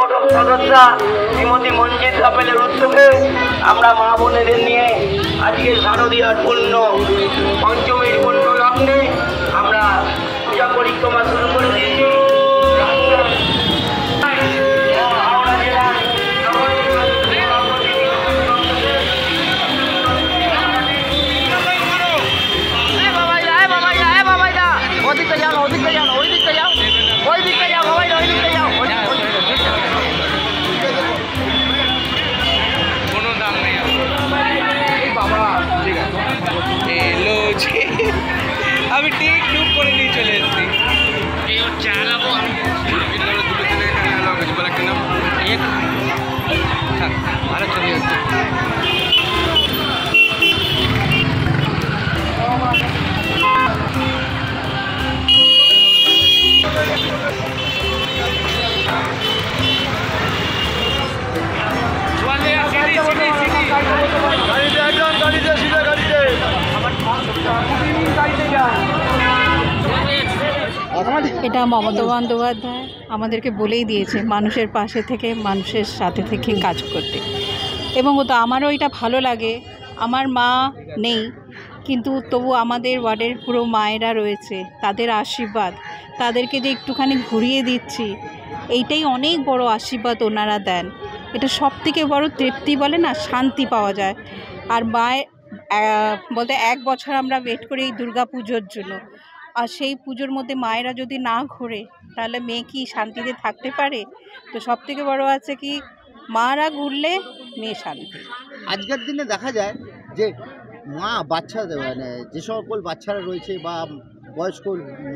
সংগঠক সদস্যা শ্রীমতী মঞ্জিত রাফেলের উদ্যোগে আমরা মা বোনেদের নিয়ে আজকে শারদীয়ার পূর্ণ পঞ্চমীর পূর্ণ লগ্নে আমরা পূজা পরিক্রমা শুরু করে দিয়েছি। হাওড়া জেলার ওদিকে যাও, ওদিকে যাও, ওই দিকটা যাও, ওই দিকটা যাও, ওই দিকটা যাও। কোনো দাম নেই বাবা, ঠিক আছে এলো যে আমি ঠিক টুক করে নিয়ে চলে এসেছি। ভালো ছবি হচ্ছে। এটা মমতা বন্দ্যোপাধ্যায় আমাদেরকে বলেই দিয়েছে মানুষের পাশে থেকে মানুষের সাথে থেকে কাজ করতে, এবং তো আমারও এটা ভালো লাগে। আমার মা নেই, কিন্তু তবু আমাদের ওয়ার্ডের পুরো মায়েরা রয়েছে, তাদের আশীর্বাদ, তাদেরকে যে একটুখানি ঘুরিয়ে দিচ্ছি, এইটাই অনেক বড় আশীর্বাদ ওনারা দেন। এটা সবথেকে বড় তৃপ্তি, বলে না, শান্তি পাওয়া যায়। আর মায়ের বলতে 1 বছর আমরা ওয়েট করি এই দুর্গা পুজোর জন্য, আর সেই পুজোর মধ্যে মায়েরা যদি না ঘোরে তাহলে মেয়ে কি শান্তিতে থাকতে পারে? তো সবথেকে বড় আছে কি, মারা ঘুরলে মেয়ে শান্তি। আজকের দিনে দেখা যায় যে মা বাচ্চাদের মানে যে সকল বাচ্চারা রয়েছে বা বয়স্ক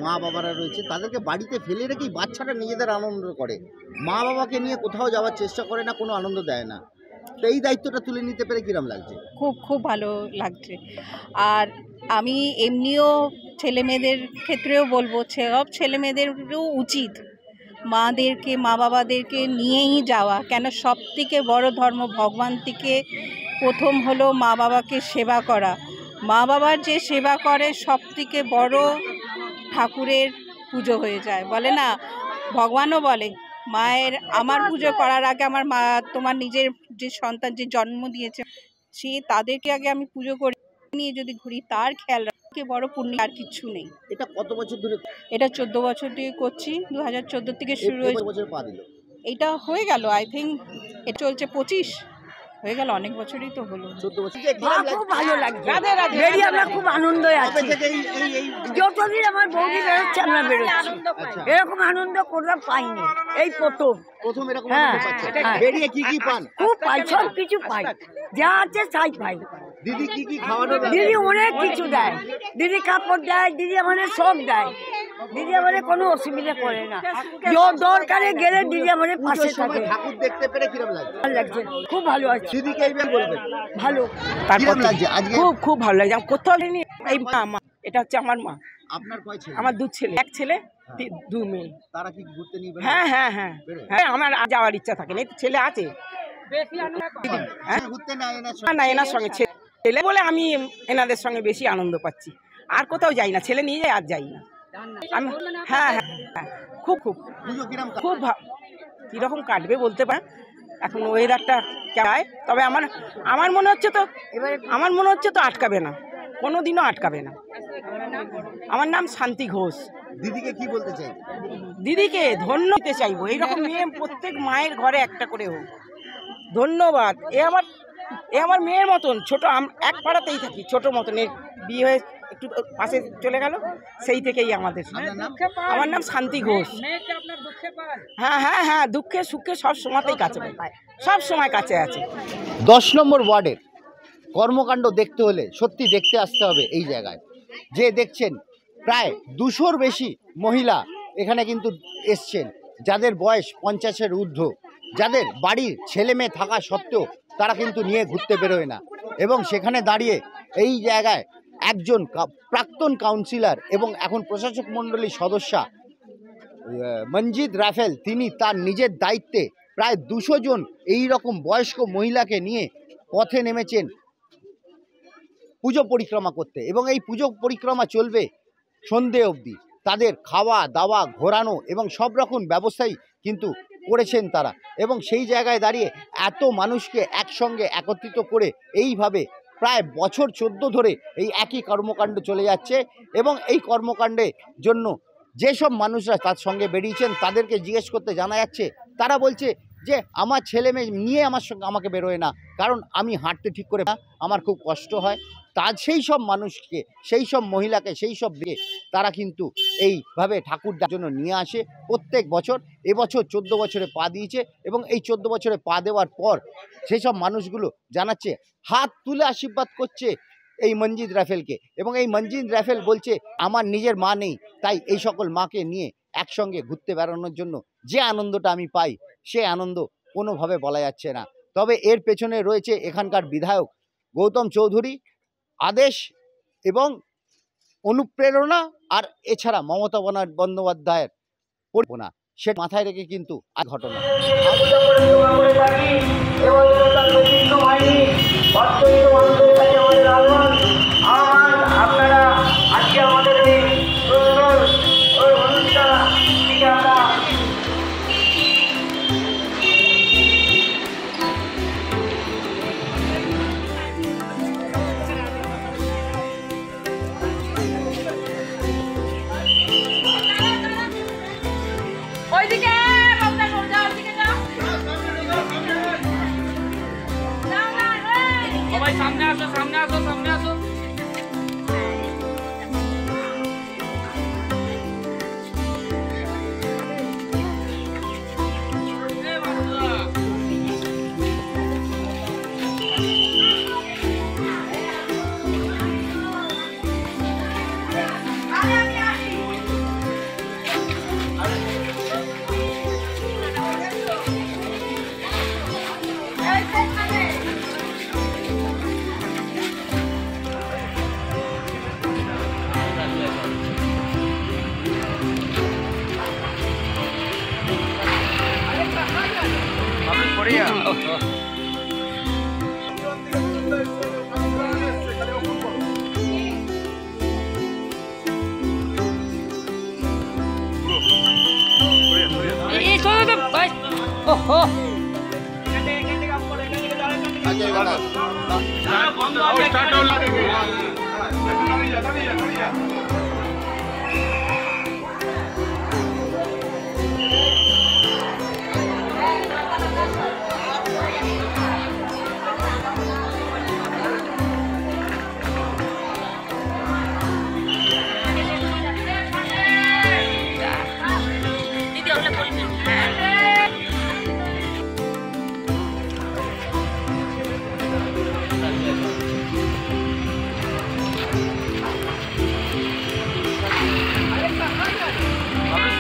মা বাবারা রয়েছে, তাদেরকে বাড়িতে ফেলে রেখেই বাচ্চারা নিজেদের আনন্দ করে, মা বাবাকে নিয়ে কোথাও যাওয়ার চেষ্টা করে না, কোনো আনন্দ দেয় না। তো এই দায়িত্বটা তুলে নিতে পেরে কিরম লাগছে? খুব খুব ভালো লাগছে। আর আমি এমনিও ছেলে মেয়েদের ক্ষেত্রেও বলবো, সব ছেলে মেয়েদেরও উচিত মাদেরকে, মা বাবাদেরকে নিয়েই যাওয়া। কেন, সব থেকে বড় ধর্ম ভগবান থেকে প্রথম হলো মা বাবাকে সেবা করা। মা বাবার যে সেবা করে সব থেকে বড় ঠাকুরের পুজো হয়ে যায়। বলে না, ভগবানও বলে মায়ের, আমার পুজো করার আগে আমার মা, তোমার নিজের যে সন্তান যে জন্ম দিয়েছে সে তাদেরকে আগে আমি পুজো করি, নিয়ে যদি ঘুরি তার খেয়াল রাখি, বড় পুণ্য আর কিছু নেই। এটা কত বছর ধরে? এটা 14 বছর দিয়ে করছি, 2014 থেকে শুরু হয়েছে। বছর পা দিল এটা হয়ে গেল, আই থিঙ্ক এটা চলছে 25 হয়ে গেল, অনেক বছরই তো হলো। 14 বছর। খুব ভালো লাগছে, বেরিয়ে আমরা খুব আনন্দে আছি। যতদিন আমার বৌদি বেরোচ্ছে আমরা বেরোচ্ছি, এরকম আনন্দ কোথাও পাইনি, এই প্রথম এরকম হ্যাঁ, আনন্দ পাচ্ছেন। বেরিয়ে কি কি পান? খুব পাই, সব কিছু পাই, যা আছে তাই পাই। দিদি কি কি খাওয়ানো? দিদি অনেক কিছু দেয়, দিদি কাপড় দেয়, দিদি আমাদের সব দেয়, দিদি আমাদের কোনো অসুবিধা করে না, দরকারে গেলে দিদি আমাদের পাশে থাকে। ঠাকুর দেখতে পেরে কিরম লাগছে? ভালো লাগছে, খুব ভালো আছে। দিদিকে এইবার বলবেন ভালো, কিরম লাগছে আজকে? খুব ভালো লাগছে। কোথাও এই মা, এটা হচ্ছে আমার মা। আপনার কয় ছেলে? আমার 2 ছেলে, 1 ছেলে 2 মেয়ে। তারা কি ঘুরতে নিয়ে বেরোয়? হ্যাঁ হ্যাঁ হ্যাঁ হ্যাঁ, আমার যাওয়ার ইচ্ছা থাকে না, ছেলে আছে ঘুরতে না না, এনার সঙ্গে ছেলে বলে আমি এনাদের সঙ্গে বেশি আনন্দ পাচ্ছি। আর কোথাও যাই না, ছেলে নিয়ে যাই আর যাই না আমি। হ্যাঁ হ্যাঁ হ্যাঁ, খুব খুব পুজো কিরম? খুব কীরকম কাটবে বলতে পারে, এখন ওয়েদারটা চায়। তবে আমার মনে হচ্ছে তো, আমার মনে হচ্ছে তো আটকাবে না, কোনো দিনও আটকাবে না। আমার নাম শান্তি ঘোষ। দিদিকে কি বলতে চাই? দিদিকে ধন্য দিতে চাইবো, এইরকম মেয়ে প্রত্যেক মায়ের ঘরে একটা করে হোক। ধন্যবাদ। এ আমার মেয়ের মতন, ছোট, এক পাড়াতেই থাকি, ছোট মতন, এর বিয়ে হয়ে একটু পাশে চলে গেল, সেই থেকেই আমাদের। আমার নাম শান্তি ঘোষ। হ্যাঁ হ্যাঁ হ্যাঁ, দুঃখে সুখে সব সময়তেই কাছে পায়, সব সময় কাছে আছে। 10 নম্বর ওয়ার্ডের কর্মকাণ্ড দেখতে হলে সত্যি দেখতে আসতে হবে এই জায়গায়। যে দেখছেন প্রায় 200-র বেশি মহিলা এখানে কিন্তু এসছেন, যাদের বয়স 50-এর ঊর্ধ্ব, যাদের বাড়ির ছেলে মেয়ে থাকা সত্ত্বেও তারা কিন্তু নিয়ে ঘুরতে বেরোয় না। এবং সেখানে দাঁড়িয়ে এই জায়গায় একজন প্রাক্তন কাউন্সিলর এবং এখন প্রশাসক মণ্ডলীর সদস্যা মঞ্জিত রাফেল, তিনি তার নিজের দায়িত্বে প্রায় 200 জন এই রকম বয়স্ক মহিলাকে নিয়ে পথে নেমেছেন পুজো পরিক্রমা করতে। এবং এই পুজো পরিক্রমা চলবে সন্ধে অবধি। তাদের খাওয়া দাওয়া, ঘোরানো এবং সব রকম ব্যবস্থাই কিন্তু করেছেন তারা, এবং সেই জায়গায় দাঁড়িয়ে এত মানুষকে একসঙ্গে একত্রিত করে এইভাবে প্রায় বছর 14 ধরে এই একই কর্মকাণ্ড চলে যাচ্ছে। এবং এই কর্মকাণ্ডের জন্য যেসব মানুষরা তার সঙ্গে বেরিয়েছেন তাদেরকে জিজ্ঞেস করতে জানা যাচ্ছে, তারা বলছে যে আমার ছেলে মেয়ে নিয়ে আমাকে বেরোয় না, কারণ আমি হাঁটতে ঠিক করে আমার খুব কষ্ট হয়। সেই সব মানুষকে, সেই সব মহিলাকে, সেই সব দিকে তারা কিন্তু এইভাবে ঠাকুর দেখার জন্য নিয়ে আসে প্রত্যেক বছর। এবছর 14 বছরে পা দিয়েছে, এবং এই 14 বছরে পা দেওয়ার পর সেই সব মানুষগুলো জানাচ্ছে, হাত তুলে আশীর্বাদ করছে এই মনজিদ রাফেলকে। এবং এই মনজিদ রাফেল বলছে, আমার নিজের মা নেই, তাই এই সকল মাকে নিয়ে একসঙ্গে ঘুরতে বেড়ানোর জন্য যে আনন্দটা আমি পাই, সে আনন্দ কোনোভাবে বলা যাচ্ছে না। তবে এর পেছনে রয়েছে এখানকার বিধায়ক গৌতম চৌধুরী আদেশ এবং অনুপ্রেরণা, আর এছাড়া মমতা বন্দ্যোপাধ্যায়ের পরিকল্পনা, সে মাথায় রেখে কিন্তু আর ঘটনা। আপনারা আজকে আমাদের এই সুন্দর অনুষ্ঠান আমরা ওইদিকে সবাই সামনে আসো, সামনে আসো, সামনে আসো।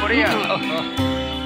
Korea.